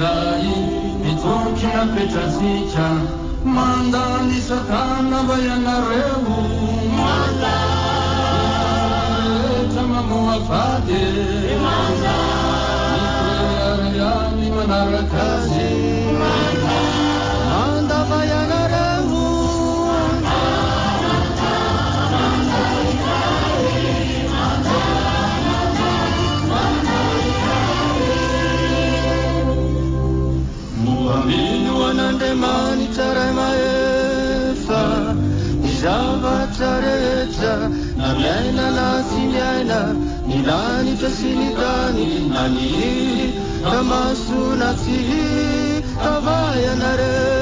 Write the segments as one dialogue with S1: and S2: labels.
S1: minday mitokina petrasika mandani sakana bayanareu mandaleta mamuafate mikreyarayani manarakazi manda bayanareu Muamini wanandemani tarai maefa Nizavatra rehetra Na miaina na tsy miaina Nilany tasinitany Na nihiry Na maso na tsy Tavayanareo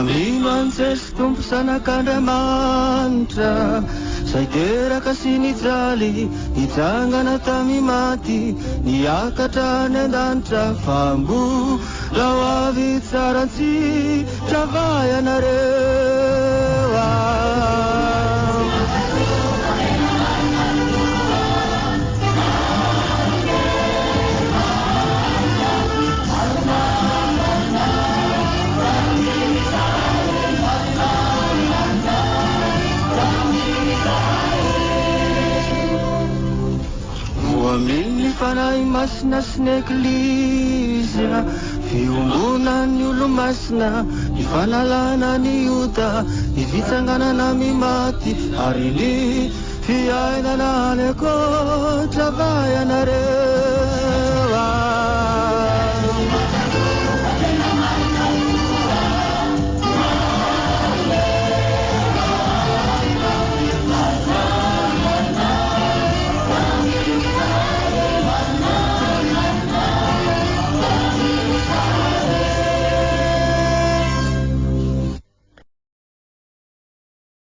S1: Muamino antsesy tompo sanak'Andriamanitra Say teraka sy nijaly Hijangana tamy maty Niakatra ny an-danitra Fambola ho avy tsarantsy Travayanareo Muamini fanay masina sy ny eklizia Fiombona ny olo masina Ny fanalana ny ota Ny fitsanganana my maty Ary ny fiainana ny Travayanareo